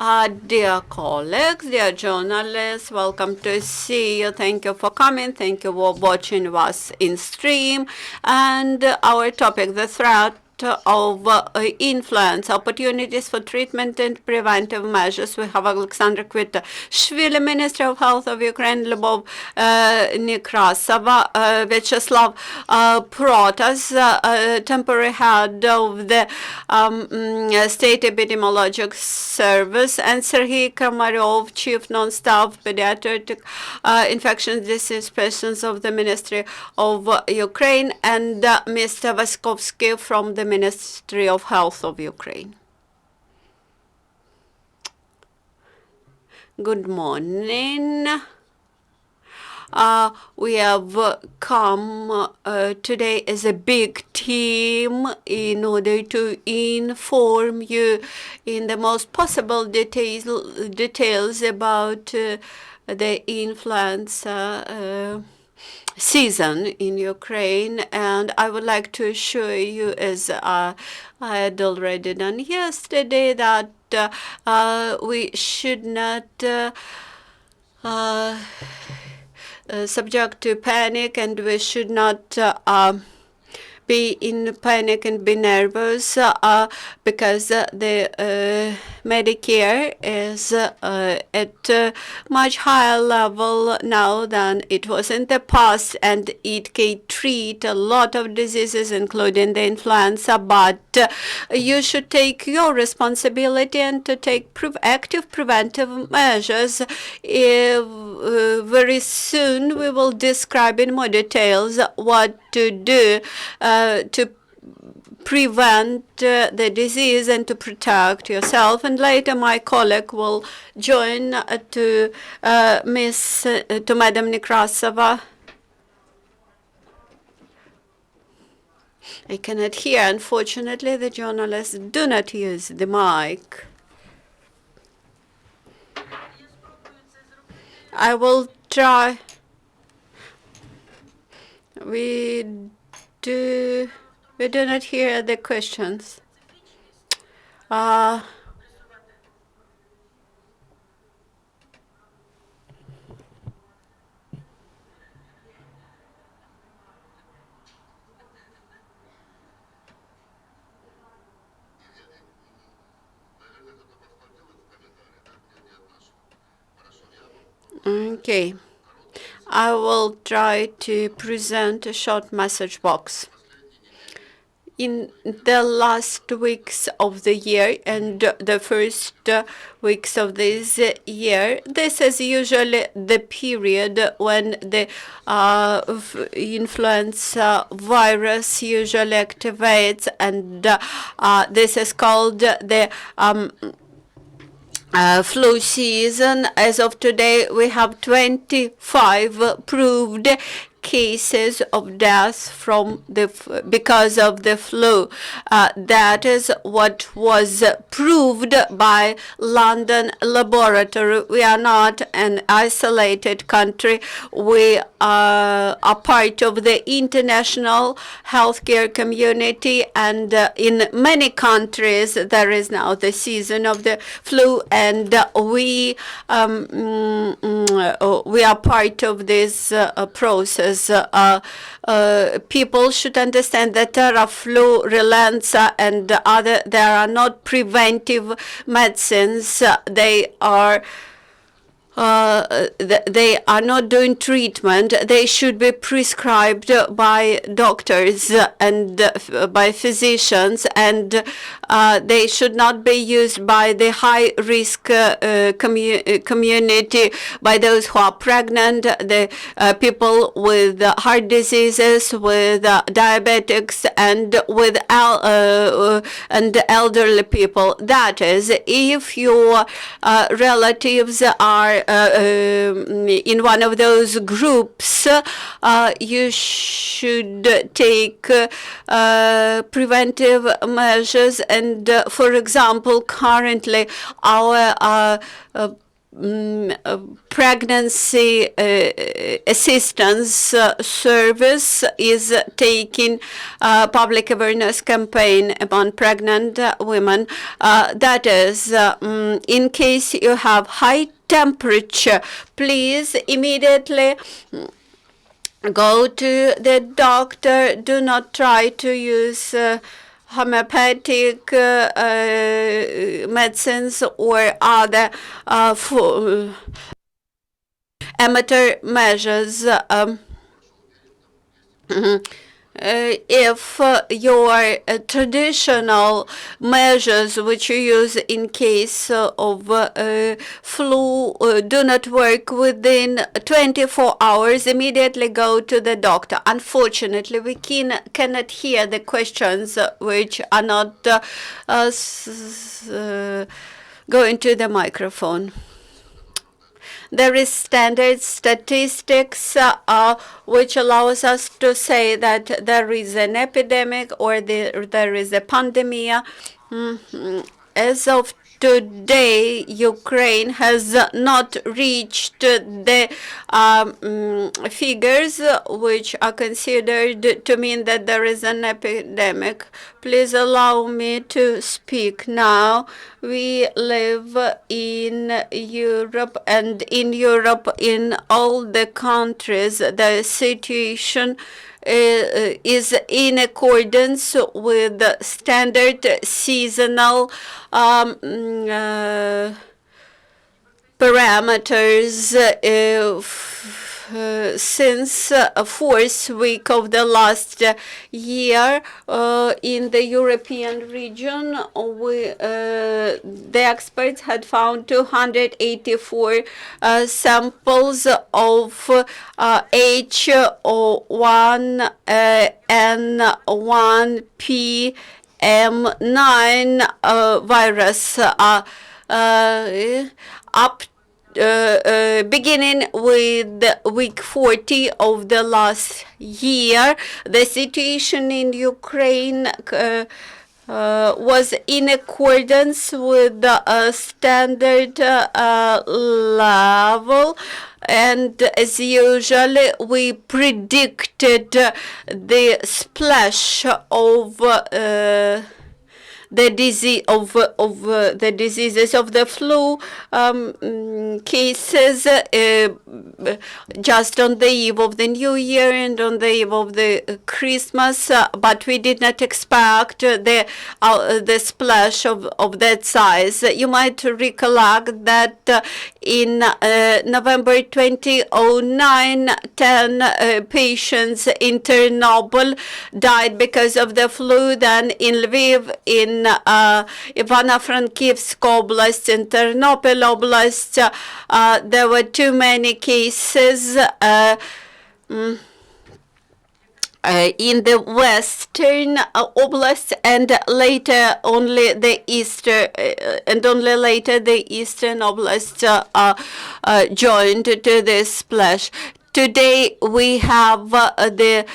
Dear colleagues, dear journalists, welcome to see you. Thank you for coming. Thank you for watching us in stream. And our topic, the threat of influenza, opportunities for treatment and preventive measures. We have Oleksandr Kvitashvili, Minister of Health of Ukraine, Lyubov, Nekrasova, Vyacheslav Protas, temporary head of the State Epidemiologic Service, and Sergiy Kramariov, Chief Non-Staff Pediatric Infectious Disease Patients of the Ministry of Ukraine, and Mr. Vaskovsky from the Ministry of Health of Ukraine. Good morning. We have come today as a big team in order to inform you in the most possible details about the influenza season in Ukraine, and I would like to assure you, as I had already done yesterday, that we should not subject to panic, and we should not be in panic and be nervous because the Medicare is at a much higher level now than it was in the past, and it can treat a lot of diseases, including the influenza, but you should take your responsibility and to take active preventive measures. Very soon we will describe in more details what to do to prevent the disease and to protect yourself. And later my colleague will join to Madam Nekrasova. I cannot hear. Unfortunately, the journalists do not use the mic. I will try. We do not hear the questions. Okay. I will try to present a short message box. In the last weeks of the year and the first weeks of this year, this is usually the period when the influenza virus usually activates, and this is called the flu season. As of today, we have 25 proved cases of death from because of the flu. That is what was proved by London laboratory. We are not an isolated country. We are part of the international healthcare community, and in many countries there is now the season of the flu, and we are part of this process. People should understand that Teraflu, Relenza, and there are not preventive medicines. They are not doing treatment. They should be prescribed by doctors and by physicians, and they should not be used by the high-risk community, by those who are pregnant, the people with heart diseases, with diabetics, and with elderly people. That is, if your relatives are in one of those groups, you should take preventive measures. And for example, currently our pregnancy assistance service is taking public awareness campaign among pregnant women. That is, in case you have high temperature, please immediately go to the doctor. Do not try to use homeopathic medicines or other amateur measures. If your traditional measures which you use in case of flu do not work within 24 hours, immediately go to the doctor. Unfortunately, we cannot hear the questions which are not going to the microphone. There is standard statistics which allows us to say that there is an epidemic or there is a pandemic. As of today, Ukraine has not reached the figures which are considered to mean that there is an epidemic. Please allow me to speak now. We live in Europe, and in Europe, in all the countries, the situation is in accordance with the standard seasonal parameters since the fourth week of the last year in the European region. The experts had found 284 samples of H1N1PM9 virus up beginning with week 40 of the last year. The situation in Ukraine was in accordance with the standard level, and as usual we predicted the splash of the diseases of the flu cases just on the eve of the New Year and on the eve of the Christmas, but we did not expect the splash of that size. You might recollect that in November 2009, 10 patients in Chernobyl died because of the flu. Then in Lviv, in Ivano-Frankivsk Oblast, in Ternopil Oblast, there were too many cases. In the western oblast, and later only the eastern oblast joined to this splash. Today we have the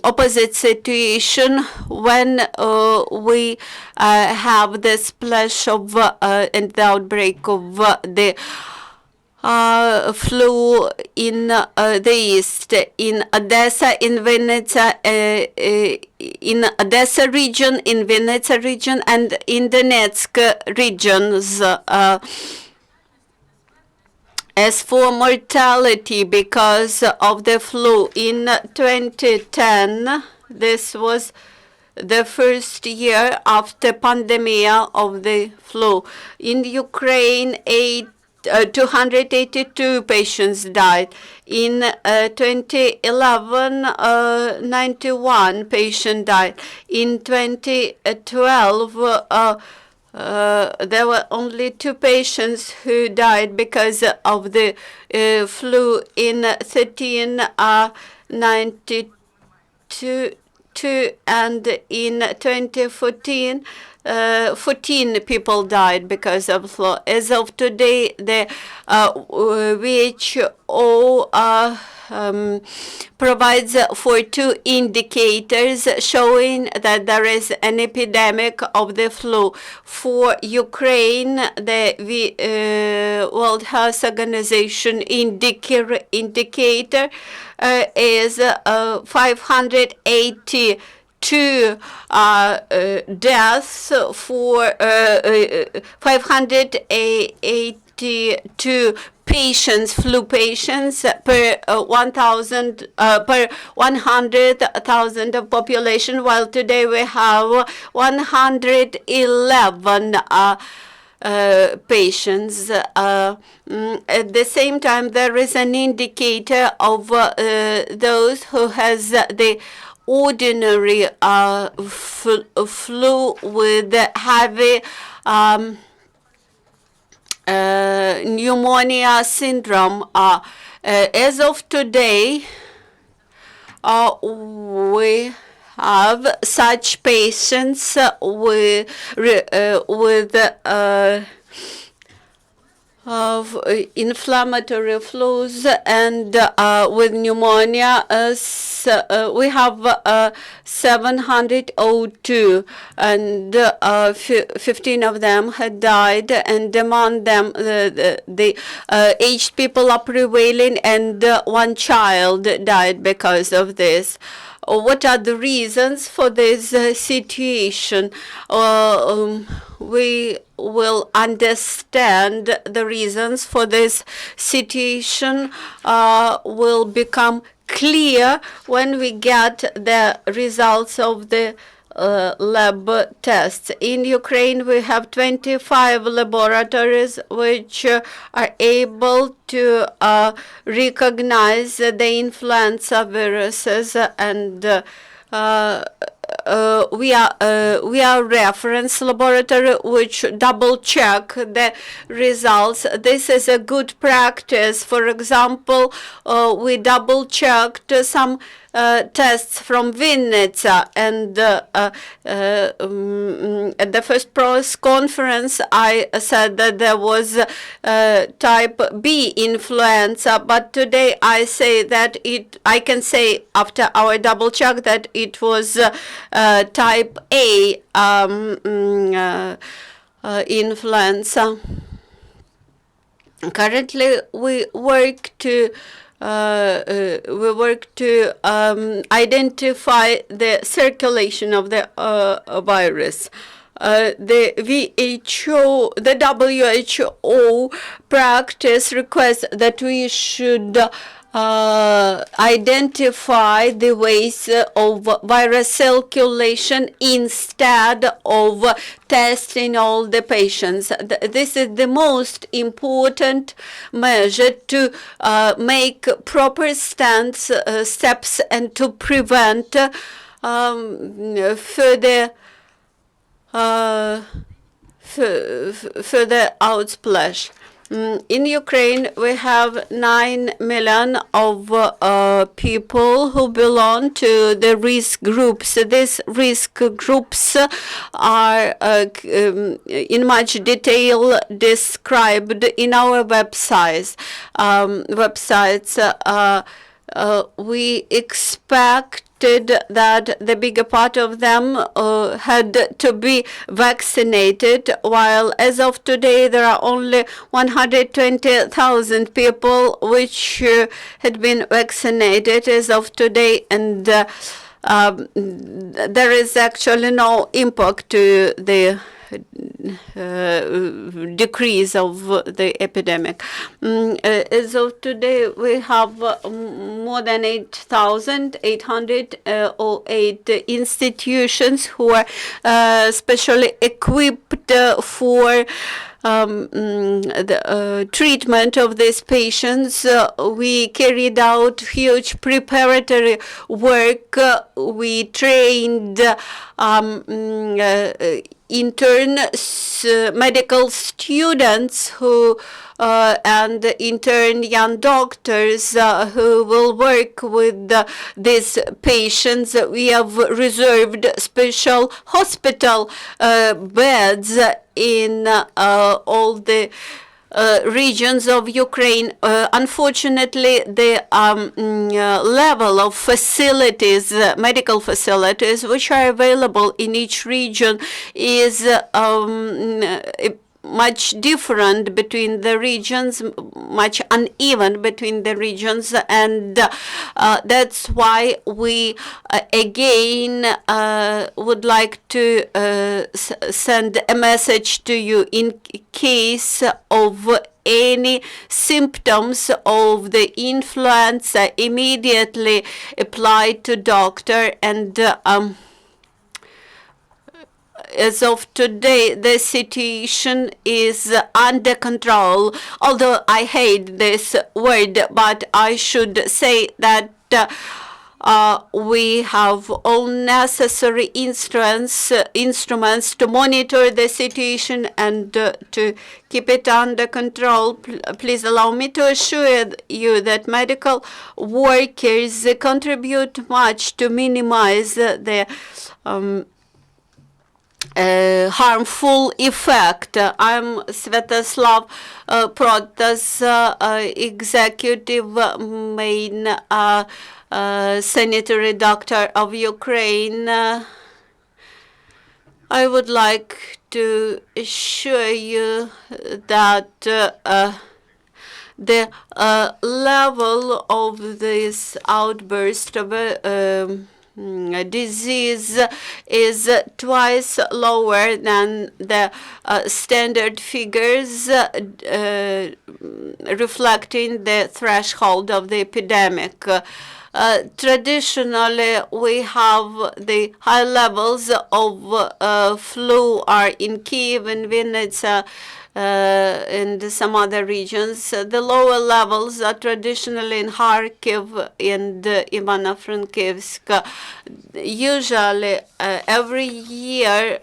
opposite situation when we have the splash of and the outbreak of the flu in the east, in Odessa, in Vinnytsia, in Odessa region, in Vinnytsia region, and in Donetsk regions. As for mortality because of the flu, in 2010, this was the first year after pandemic of the flu. In Ukraine, 282 patients died. In 2011, 91 patients died. In 2012, there were only 2 patients who died because of the flu. In 1392, and in 2014, 14 people died because of flu. As of today, the WHO provides for 2 indicators showing that there is an epidemic of the flu. For Ukraine, the World Health Organization indicator is 582 deaths for 582 patients, flu patients per 1,000 per 100,000 of population, while today we have 111 patients. At the same time, there is an indicator of those who has the ordinary flu with heavy pneumonia syndrome. As of today, we have such patients with of inflammatory flus and with pneumonia. We have 702, and 15 of them had died, and among them the aged people are prevailing, and 1 child died because of this. What are the reasons for this situation? We will understand the reasons for this situation will become clear when we get the results of the lab tests. In Ukraine, we have 25 laboratories which are able to recognize the influenza viruses, and we are reference laboratory which double check the results. This is a good practice. For example, we double checked some tests from Vinnytsia, and at the first press conference I said that there was type B influenza, but today I say that I can say after our double check that it was type A influenza. Currently we work to identify the circulation of the virus. The WHO practice requests that we should identify the ways of virus circulation instead of testing all the patients. This is the most important measure to make proper steps and to prevent further outsplash. In Ukraine, we have 9 million of people who belong to the risk groups. These risk groups are in much detail described in our websites. We expected that the bigger part of them had to be vaccinated, while as of today there are only 120,000 people which had been vaccinated as of today, and there is actually no impact to the decrease of the epidemic. As of today, we have more than 8,808 institutions who are specially equipped for the treatment of these patients. We carried out huge preparatory work. We trained intern medical students students who and intern young doctors who will work with these patients. We have reserved special hospital beds in all the regions of Ukraine. Unfortunately, the level of facilities, medical facilities, which are available in each region is much different between the regions, much uneven between the regions, and that's why we again would like to send a message to you in case of any symptoms of the influenza. Immediately apply to doctor, and as of today, the situation is under control. Although I hate this word, but I should say that we have all necessary instruments to monitor the situation and to keep it under control. Please allow me to assure you that medical workers contribute much to minimize the harmful effect. I'm Svetoslav Protas, executive main sanitary doctor of Ukraine. I would like to assure you that the level of this outburst of disease is twice lower than the standard figures reflecting the threshold of the epidemic. Traditionally, we have the high levels of flu are in Kiev and Vinnytsia and some other regions. The lower levels are traditionally in Kharkiv and Ivano-Frankivsk. Usually, every year,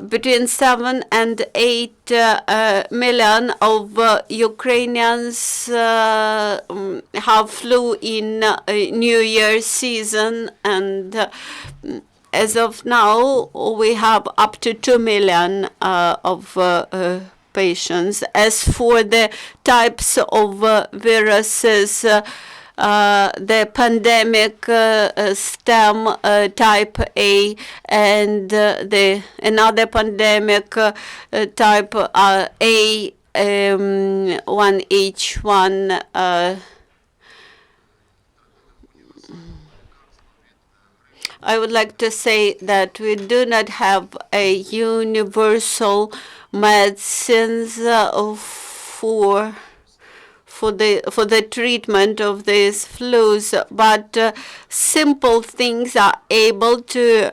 between 7 and 8 million of Ukrainians have flu in New Year's season, and as of now, we have up to 2 million of patients. As for the types of viruses, the pandemic stem type A and the another pandemic type A 1H1 I would like to say that we do not have a universal medicines for the treatment of these flus, but simple things are able to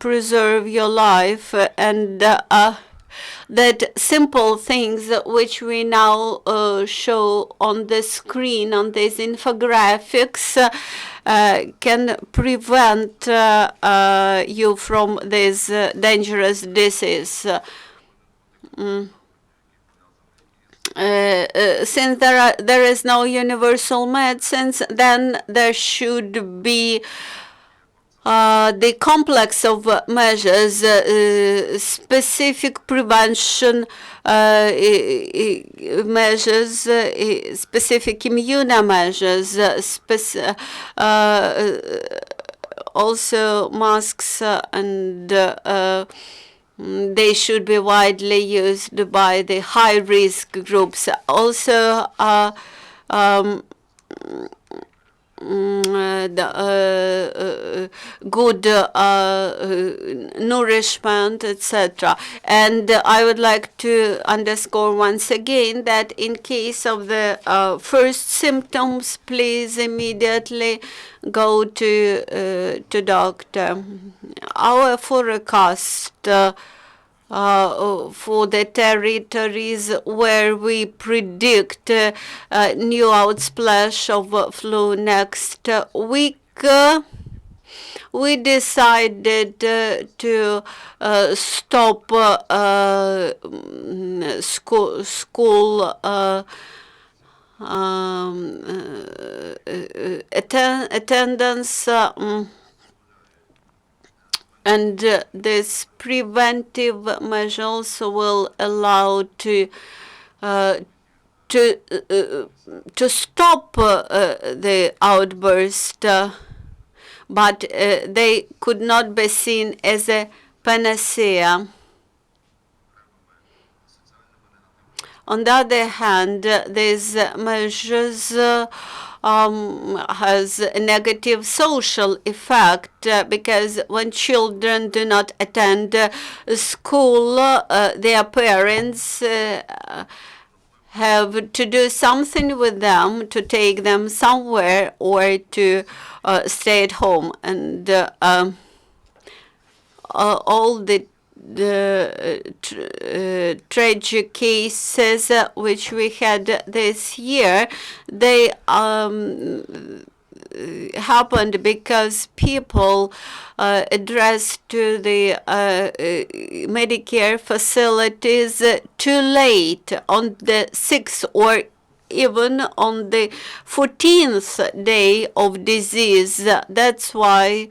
preserve your life, and that simple things which we now show on the screen on these infographics can prevent you from this dangerous disease. Since there is no universal medicines, then there should be the complex of measures, specific prevention measures, specific immunomeasures, also masks, and they should be widely used by the high-risk groups. Also, good nourishment, etc. And I would like to underscore once again that in case of the first symptoms, please immediately go to doctor. Our forecast for the territories where we predict new outsplash of flu next week we decided to stop school attendance, and these preventive measures will allow to stop the outburst, but they could not be seen as a panacea. On the other hand, these measures has a negative social effect because when children do not attend school, their parents have to do something with them, to take them somewhere or to stay at home. And all the tragic cases which we had this year, they happened because people addressed to the Medicare facilities too late on the 6th or even on the 14th day of disease. That's why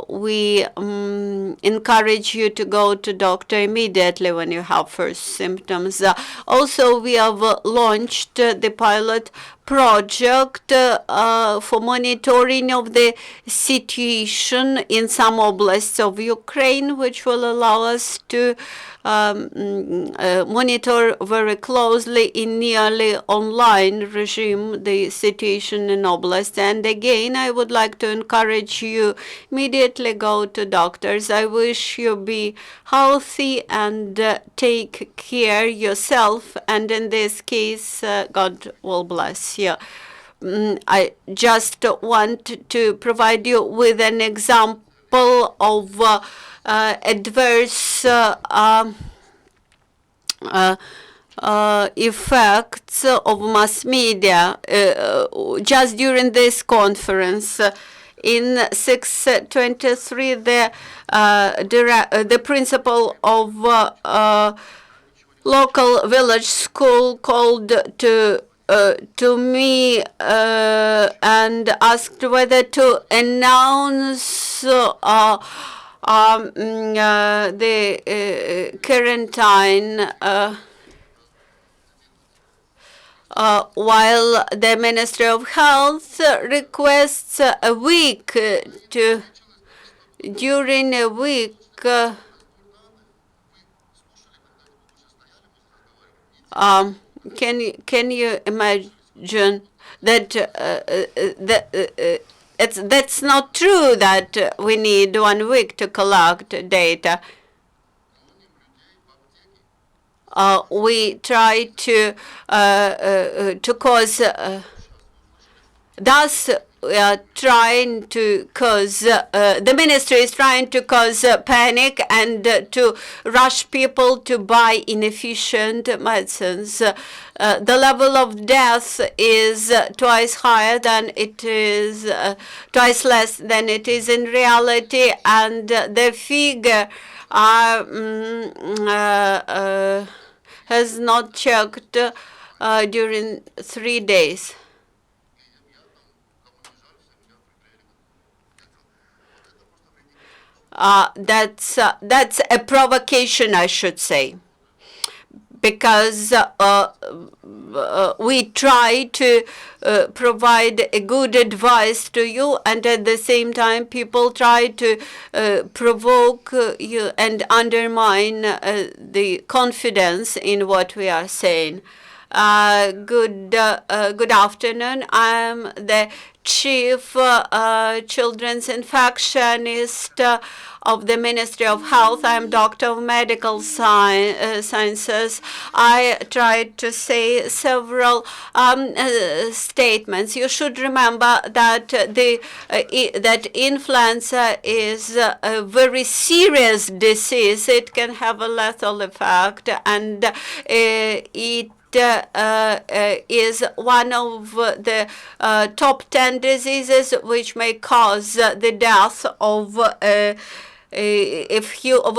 we encourage you to go to doctor immediately when you have first symptoms. Also, we have launched the pilot project for monitoring of the situation in some oblasts of Ukraine, which will allow us to monitor very closely in nearly online regime the situation in oblast. And again, I would like to encourage you immediately go to doctors. I wish you be healthy and take care yourself. And in this case, God will bless you. I just want to provide you with an example of adverse effects of mass media just during this conference. In 623, the principal of local village school called to me and asked whether to announce the quarantine while the Ministry of Health requests a week during a week can you imagine that that's not true that we need 1 week to collect data. We try to cause thus we are trying to cause the ministry is trying to cause panic and to rush people to buy inefficient medicines. The level of death is twice higher than it is, twice less than it is in reality, and the figure has not checked during 3 days. That's a provocation, I should say, because we try to provide a good advice to you, and at the same time people try to provoke you and undermine the confidence in what we are saying. Good afternoon. I'm the Chief Children's Infectionist of the Ministry of Health. I'm Doctor of Medical Sciences. I tried to say several statements. You should remember that that influenza is a very serious disease. It can have a lethal effect, and it is one of the top 10 diseases which may cause the death of a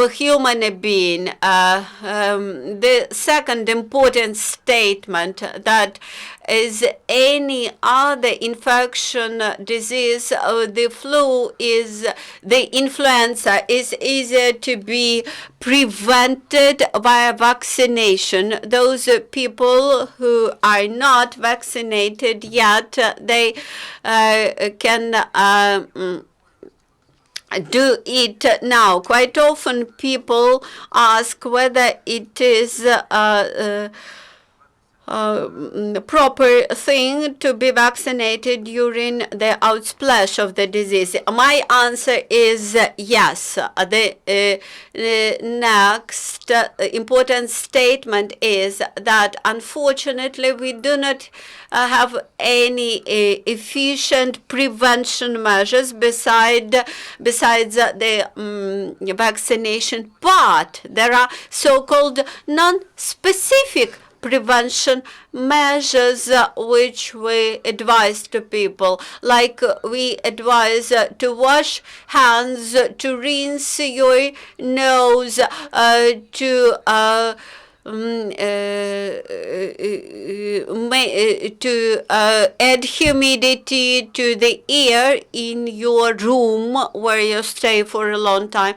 human being. The second important statement that is any other infection disease, the flu is the influenza is easier to be prevented via vaccination. Those people who are not vaccinated yet, they can do it now. Quite often people ask whether it is proper thing to be vaccinated during the outsplash of the disease. My answer is yes. The next important statement is that unfortunately we do not have any efficient prevention measures besides the vaccination, but there are so-called non-specific prevention measures which we advise to people, like we advise to wash hands, to rinse your nose, to add humidity to the air in your room where you stay for a long time.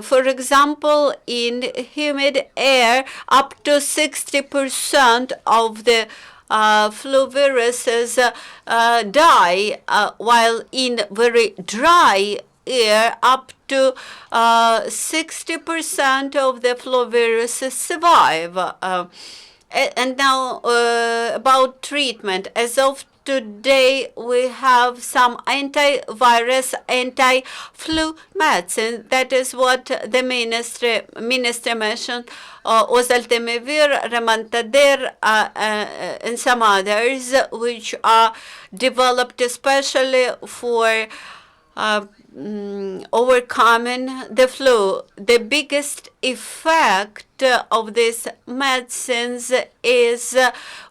For example, in humid air, up to 60% of the flu viruses die, while in very dry air, up to 60% of the flu viruses survive. And now about treatment. As of today, we have some antivirus, anti-flu medicine. That is what the minister mentioned. Oseltamivir, Remantadir, and some others, which are developed especially for overcoming the flu. The biggest effect of these medicines is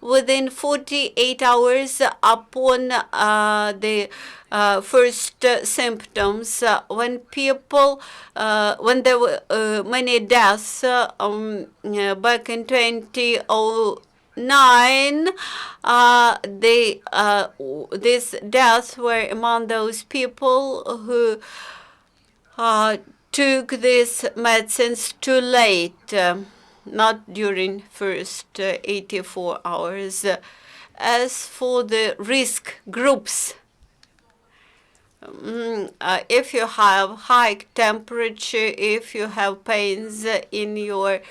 within 48 hours upon the first symptoms. When people, when there were many deaths back in 2009, these deaths were among those people who took these medicines too late, not during first 84 hours. As for the risk groups, if you have high temperature, if you have pains in your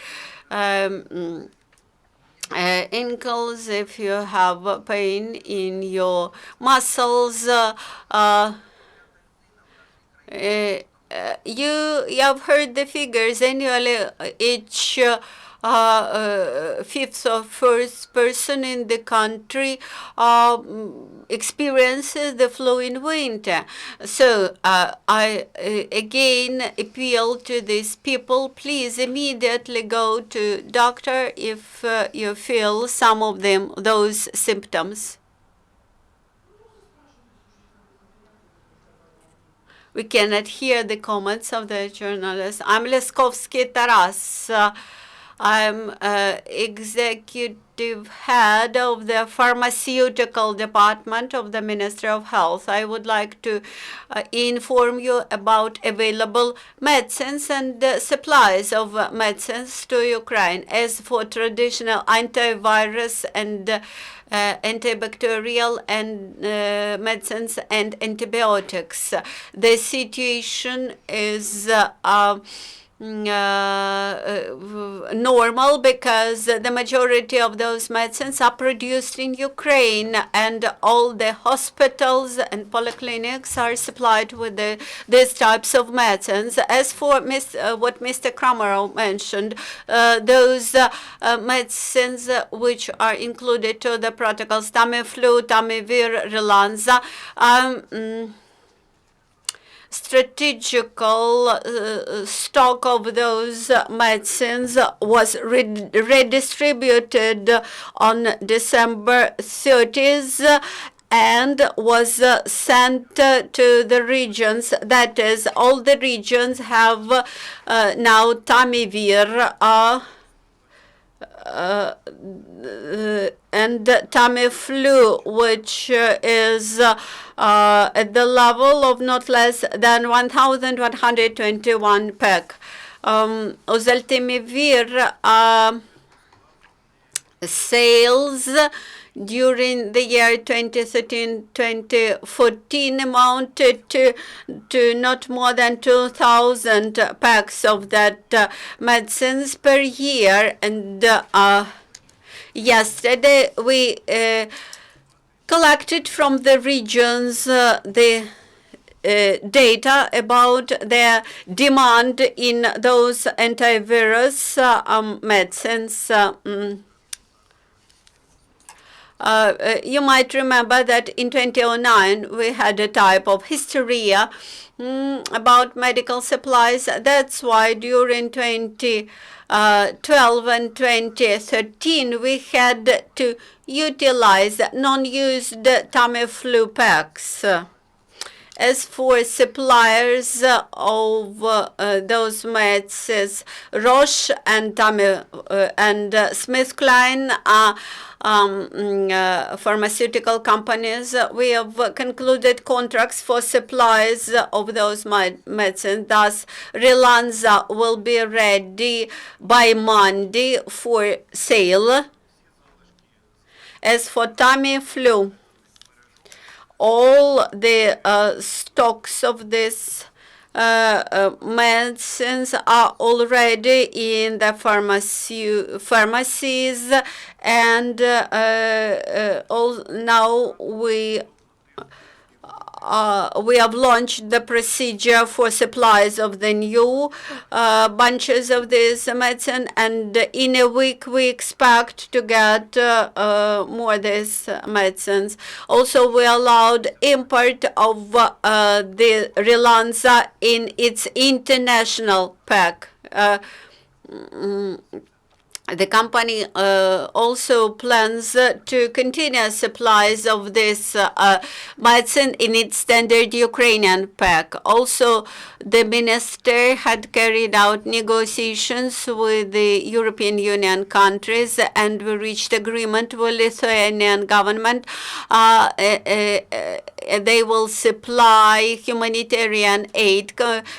ankles, if you have pain in your muscles, you have heard the figures. Annually, each fifth or first person in the country experiences the flu in winter. So I again appeal to these people, please immediately go to doctor if you feel some of those symptoms. We cannot hear the comments of the journalist. I'm Leskovsky Taras. I'm executive head of the pharmaceutical department of the Ministry of Health. I would like to inform you about available medicines and supplies of medicines to Ukraine. As for traditional antivirus and antibacterial and medicines and antibiotics, the situation is normal because the majority of those medicines are produced in Ukraine, and all the hospitals and polyclinics are supplied with these types of medicines. As for what Mr. Kramariov mentioned, those medicines which are included to the protocols, Tamiflu, Tamivir, Relanza, strategical stock of those medicines was redistributed on December 30th and was sent to the regions. That is, all the regions have now Tamivir and Tamiflu, which is at the level of not less than 1,121 peg. Oseltamivir sales during the year 2013-2014 amounted to not more than 2,000 packs of that medicines per year. And yesterday we collected from the regions the data about their demand in those antivirus medicines. You might remember that in 2009 we had a type of hysteria about medical supplies. That's why during 2012 and 2013 we had to utilize non-used Tamiflu packs. As for suppliers of those medicines, Roche and SmithKline pharmaceutical companies, we have concluded contracts for supplies of those medicines. Thus, Relanza will be ready by Monday for sale. As for Tamiflu, all the stocks of this medicines are already in the pharmacies, and now we have launched the procedure for supplies of the new bunches of this medicine, and in a week we expect to get more of these medicines. Also, we allowed import of the Relanza in its international pack. The company also plans to continue supplies of this medicine in its standard Ukrainian pack. Also, the minister had carried out negotiations with the European Union countries, and we reached agreement with Lithuanian government. They will supply humanitarian aid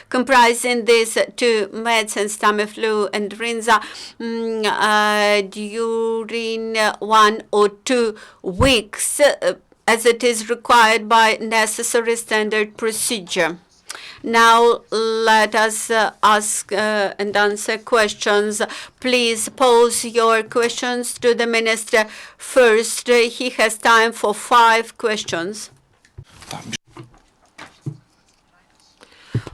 comprising these two medicines, Tamiflu and Rinza, during 1 or 2 weeks, as it is required by necessary standard procedure. Now let us ask and answer questions. Please pose your questions to the minister first. He has time for 5 questions.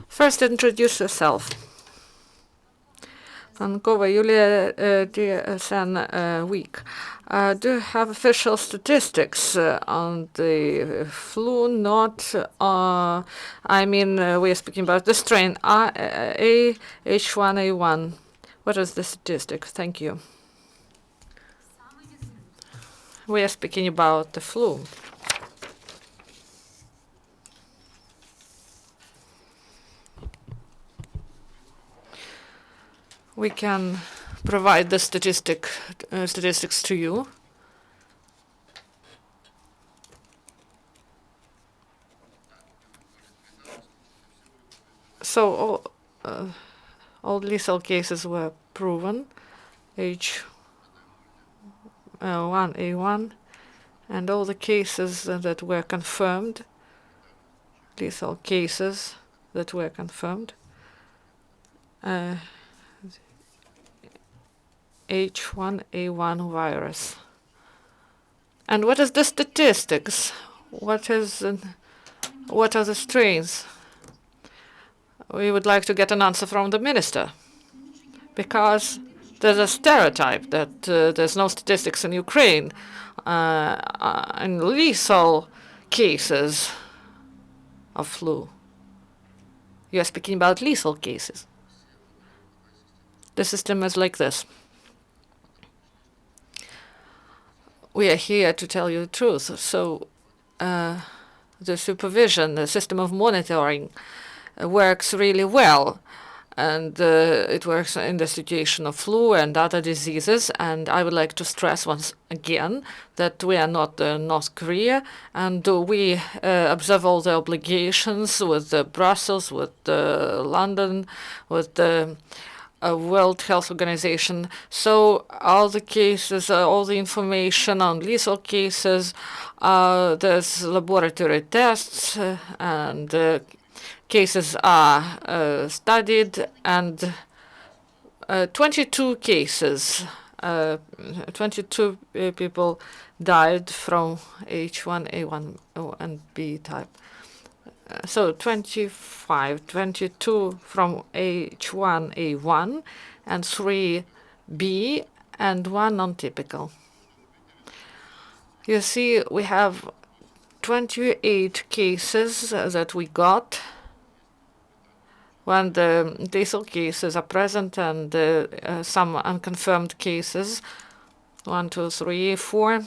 First, introduce yourself. Ankova Yulia, DSN week. Do you have official statistics on the flu? Not, I mean, we are speaking about the strain H1N1. What is the statistics? Thank you. We are speaking about the flu. We can provide the statistics to you. So all lethal cases were proven, H1N1, and all the cases that were confirmed, lethal cases that were confirmed, H1N1 virus. And what is the statistics? What are the strains? We would like to get an answer from the minister, because there's a stereotype that there's no statistics in Ukraine in lethal cases of flu. You are speaking about lethal cases. The system is like this. We are here to tell you the truth. So the supervision, the system of monitoring works really well. And it works in the situation of flu and other diseases. And I would like to stress once again that we are not North Korea, and we observe all the obligations with Brussels, with London, with the World Health Organization. So all the cases, all the information on lethal cases, there's laboratory tests, and cases are studied, and 22 cases, 22 people died from H1N1 and B type. So 22 from H1N1 and 3B and 1 non-typical. You see, we have 28 cases that we got when the lethal cases are present, and some unconfirmed cases, 1, 2, 3, 4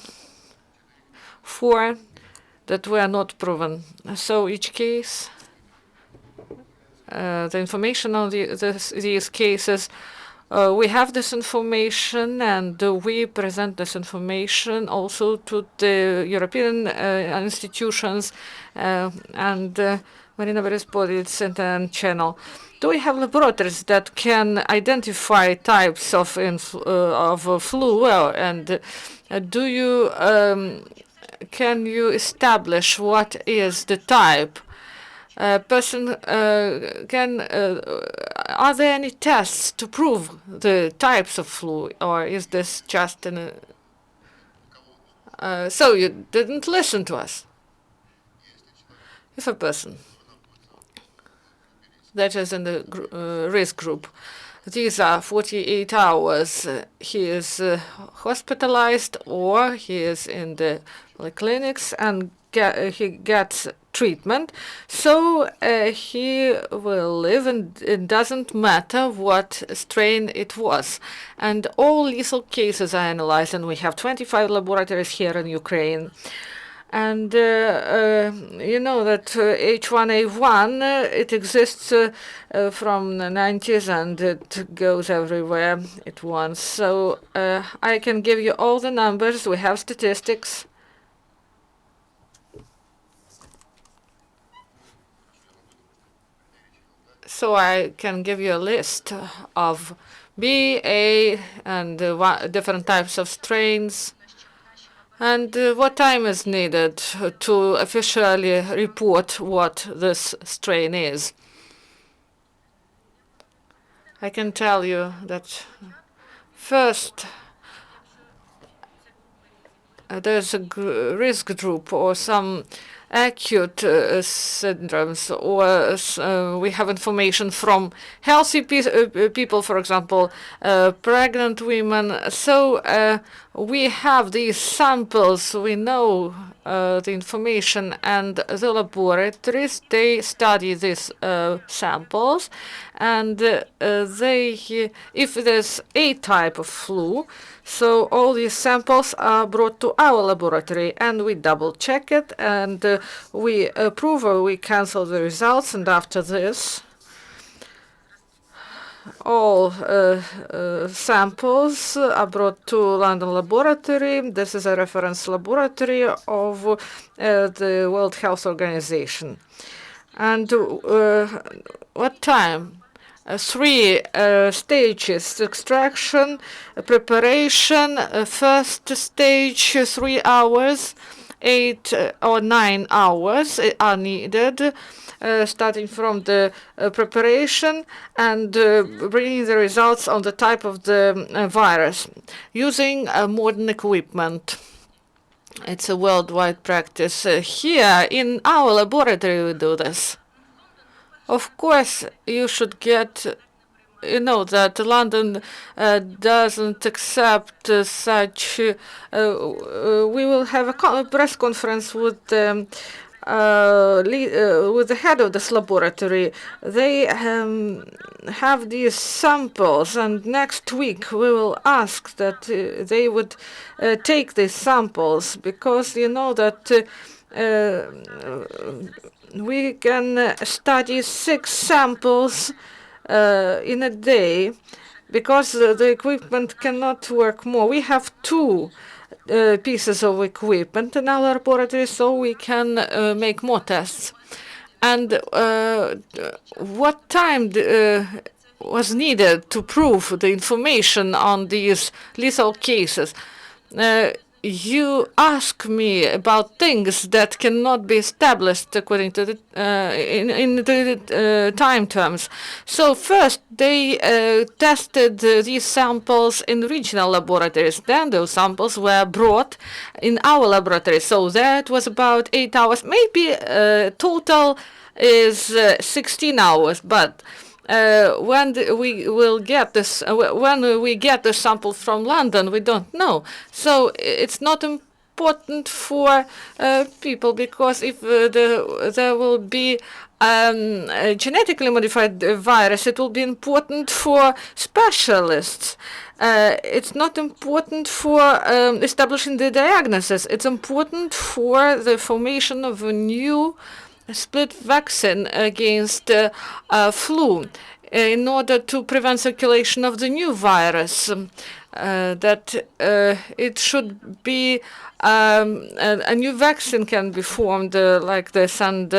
that were not proven. So each case, the information on these cases, we have this information, and we present this information also to the European institutions, and Marina Berespovic and channel. Do we have laboratories that can identify types of flu? And do you can you establish what is the type? Person can. Are there any tests to prove the types of flu, or is this just an? So you didn't listen to us. If a person that is in the risk group, these are 48 hours. He is hospitalized, or he is in the clinics, and he gets treatment. So he will live, and it doesn't matter what strain it was. And all lethal cases are analyzed, and we have 25 laboratories here in Ukraine. And you know that H1N1, it exists from the 90s, and it goes everywhere at once. So I can give you all the numbers. We have statistics. So I can give you a list of B, A, and different types of strains. And what time is needed to officially report what this strain is? I can tell you that first, there's a risk group or some acute syndromes, or we have information from healthy people, for example, pregnant women. So we have these samples, we know the information, and the laboratories, they study these samples, and if there's a type of flu, so all these samples are brought to our laboratory, and we double check it, and we approve or we cancel the results. And after this, all samples are brought to London laboratory. This is a reference laboratory of the World Health Organization. And what time? 3 stages: extraction, preparation, first stage 3 hours, 8 or 9 hours are needed, starting from the preparation and bringing the results on the type of the virus using modern equipment. It's a worldwide practice. Here in our laboratory we do this. Of course, you should get, you know, that London doesn't accept such. We will have a press conference with the with the head of this laboratory. They have these samples, and next week we will ask that they would take these samples, because you know that we can study 6 samples in a day, because the equipment cannot work more. We have 2 pieces of equipment in our laboratory, so we can make more tests. And what time was needed to prove the information on these lethal cases? You ask me about things that cannot be established according to the in the time terms. So first they tested these samples in regional laboratories. Then those samples were brought in our laboratory. So that was about 8 hours. Maybe total is 16 hours, but when we will get this, when we get the sample from London, we don't know. So it's not important for people, because if there will be a genetically modified virus, it will be important for specialists. It's not important for establishing the diagnosis. It's important for the formation of a new split vaccine against flu in order to prevent circulation of the new virus. That it should be a new vaccine can be formed like this, and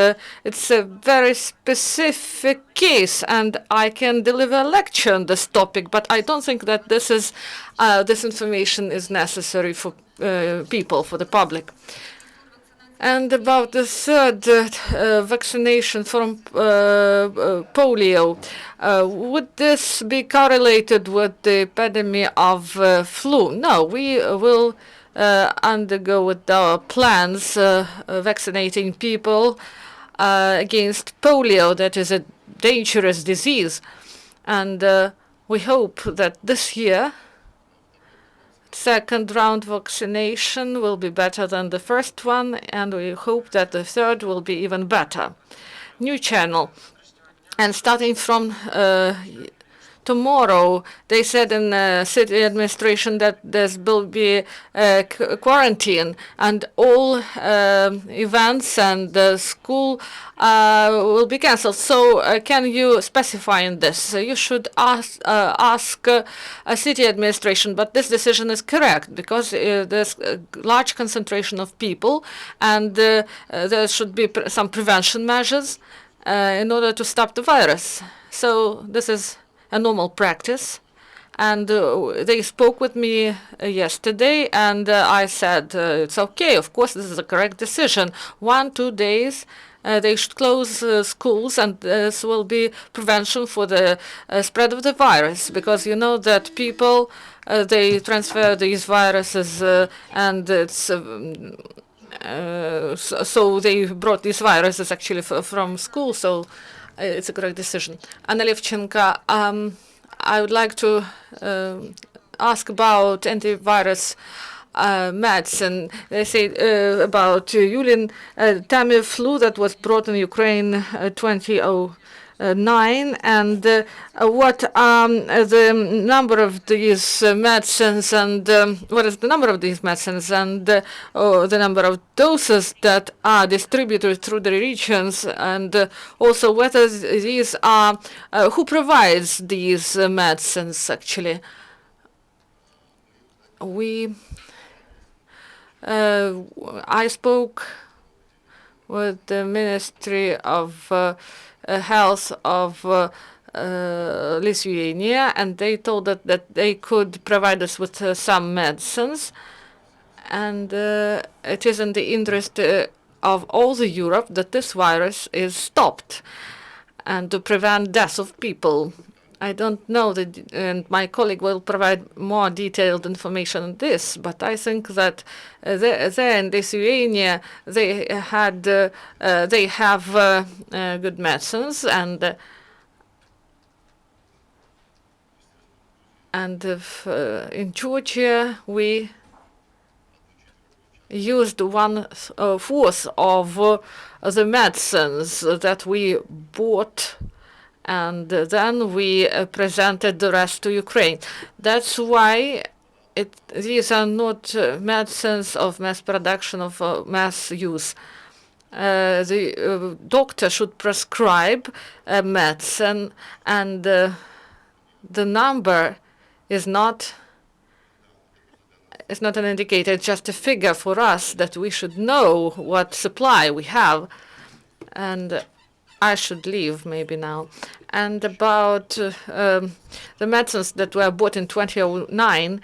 it's a very specific case, and I can deliver a lecture on this topic, but I don't think that this is this information is necessary for people, for the public. And about the third vaccination from polio, would this be correlated with the epidemic of flu? No, we will undergo with our plans vaccinating people against polio, that is a dangerous disease. And we hope that this year, second round vaccination will be better than the first one, and we hope that the third will be even better. New channel. And starting from tomorrow, they said in city administration that there will be quarantine, and all events and school will be cancelled. So can you specify in this? You should ask a city administration, but this decision is correct, because there's a large concentration of people, and there should be some prevention measures in order to stop the virus. So this is a normal practice. And they spoke with me yesterday, and I said, it's okay, of course, this is a correct decision. 1-2 days, they should close schools, and this will be prevention for the spread of the virus, because you know that people, they transfer these viruses, and it's so they brought these viruses actually from school, so it's a correct decision. Anna Levchenko, I would like to ask about antivirus medicine. They say about Yulin Tamiflu that was brought in Ukraine 2009, and what the number of these medicines, and what is the number of these medicines, and the number of doses that are distributed through the regions, and also whether these are, who provides these medicines actually. I spoke with the Ministry of Health of Lithuania, and they told that they could provide us with some medicines, and it is in the interest of all the Europe that this virus is stopped, and to prevent death of people. I don't know, and my colleague will provide more detailed information on this, but I think that there in Lithuania they have good medicines, and in Georgia we used one-fourth of the medicines that we bought, and then we presented the rest to Ukraine. That's why these are not medicines of mass production, of mass use. The doctor should prescribe a medicine, and the number is not an indicator, it's just a figure for us that we should know what supply we have. And I should leave maybe now. And about the medicines that were bought in 2009,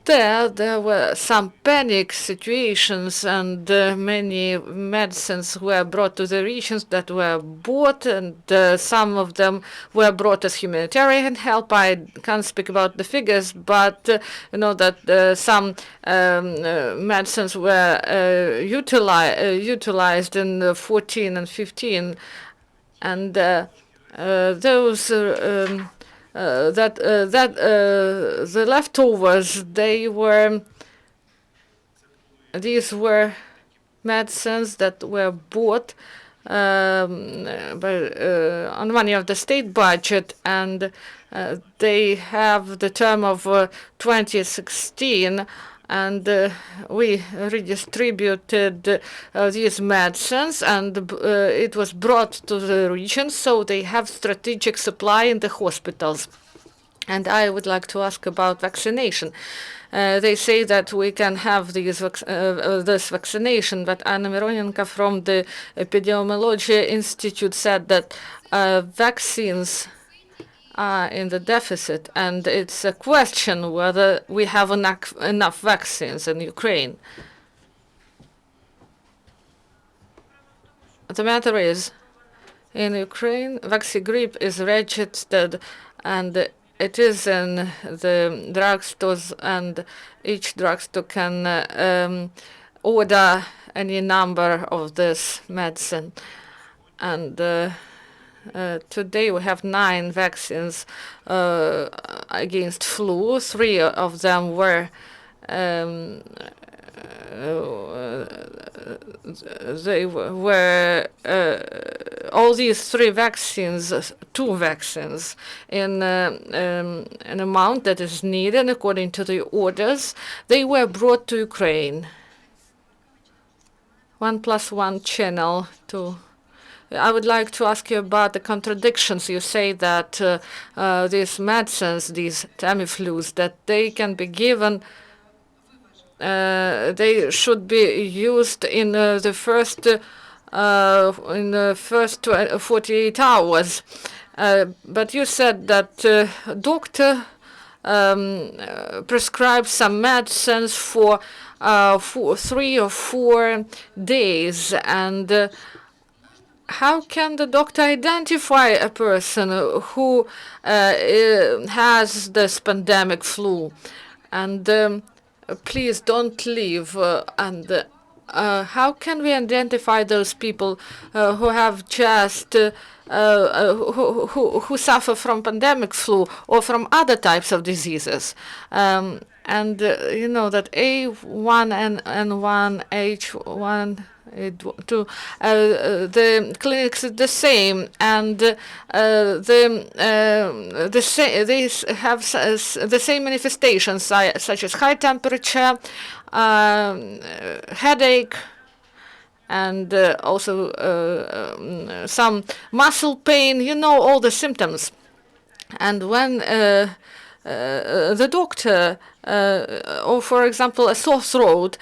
there were some panic situations, and many medicines were brought to the regions that were bought, and some of them were brought as humanitarian help. I can't speak about the figures, but you know that some medicines were utilized in 14 and 15, and those the leftovers, these were medicines that were bought on money of the state budget, and they have the term of 2016, and we redistributed these medicines, and it was brought to the region, so they have strategic supply in the hospitals. And I would like to ask about vaccination. They say that we can have this vaccination, but Anna Mironenko from the Epidemiology Institute said that vaccines are in the deficit, and it's a question whether we have enough vaccines in Ukraine. The matter is, in Ukraine, Vaxigripp is registered, and it is in the drugstores, and each drugstore can order any number of this medicine. And today we have 9 vaccines against flu. 3 of them were all these 3 vaccines, 2 vaccines in an amount that is needed according to the orders. They were brought to Ukraine. 1+1 channel to. I would like to ask you about the contradictions. You say that these medicines, these Tamiflus, that they can be given. They should be used in the first 48 hours. But you said that doctor prescribes some medicines for 3 or 4 days, and how can the doctor identify a person who has this pandemic flu? And please don't leave. And how can we identify those people who have just who suffer from pandemic flu or from other types of diseases? And you know that A1N1, H1. The clinics are the same, and they have the same manifestations, such as high temperature, headache, and also some muscle pain. You know all the symptoms. And when the doctor, or for example, a sore throat,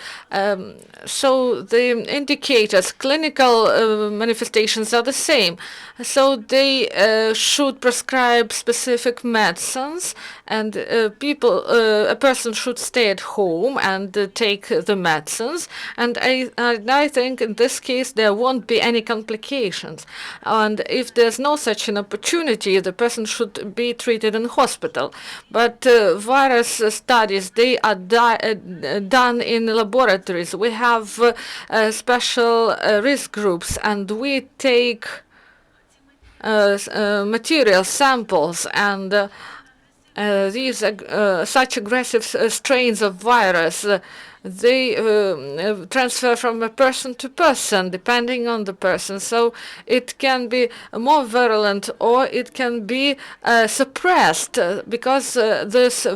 so the indicators, clinical manifestations are the same. So they should prescribe specific medicines, and a person should stay at home and take the medicines. And I think in this case there won't be any complications. And if there's no such an opportunity, the person should be treated in hospital. But virus studies, they are done in laboratories. We have special risk groups, and we take material samples, and these such aggressive strains of virus, they transfer from a person to person, depending on the person. So it can be more virulent, or it can be suppressed because this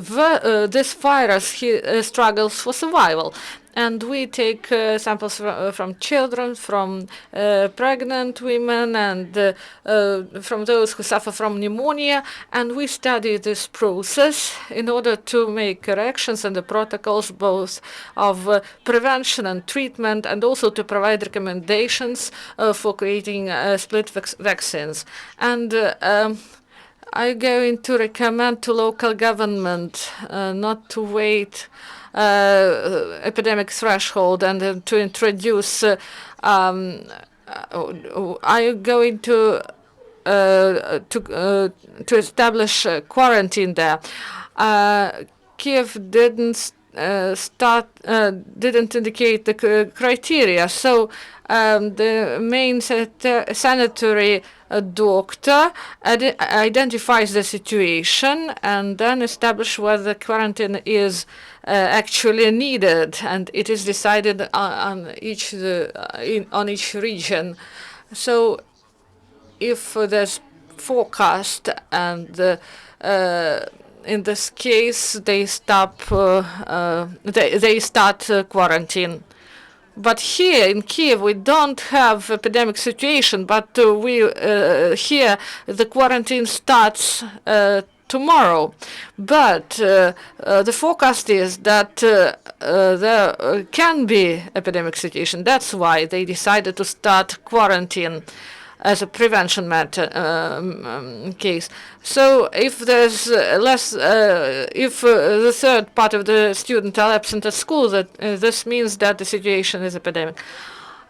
virus struggles for survival. And we take samples from children, from pregnant women, and from those who suffer from pneumonia. And we study this process in order to make corrections and the protocols, both of prevention and treatment, and also to provide recommendations for creating split vaccines. And I'm going to recommend to local government not to wait epidemic threshold and to introduce. Are you going to establish quarantine there? Kiev didn't didn't indicate the criteria, so the main sanitary doctor identifies the situation and then establish whether quarantine is actually needed, and it is decided on each region. So if there's forecast and in this case they stop they start quarantine. But here in Kiev we don't have epidemic situation, but here the quarantine starts tomorrow. But the forecast is that there can be epidemic situation. That's why they decided to start quarantine as a prevention case. So if there's less, if the third part of the students are absent at school, that this means that the situation is epidemic.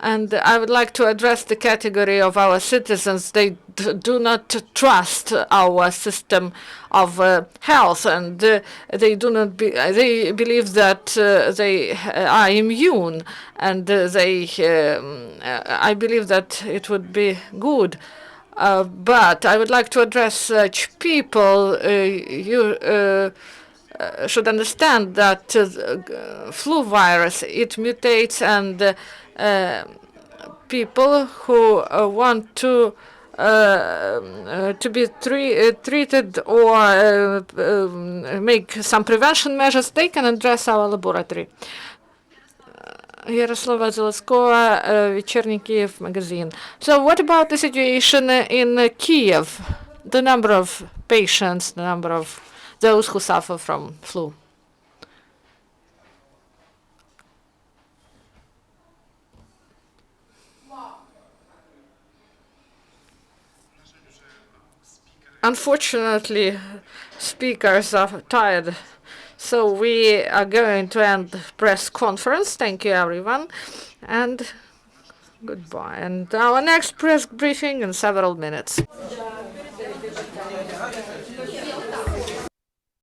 And I would like to address the category of our citizens. They do not trust our system of health, and they do not. They believe that they are immune, and I believe that it would be good. But I would like to address such people. You should understand that flu virus, it mutates, and people who want to be treated or make some prevention measures, they can address our laboratory. Yaroslava Zoloskova, Вечерний Kiev magazine. So what about the situation in Kiev? The number of patients, the number of those who suffer from flu. Unfortunately, speakers are tired, so we are going to end the press conference. Thank you, everyone, and goodbye. And our next press briefing in several minutes.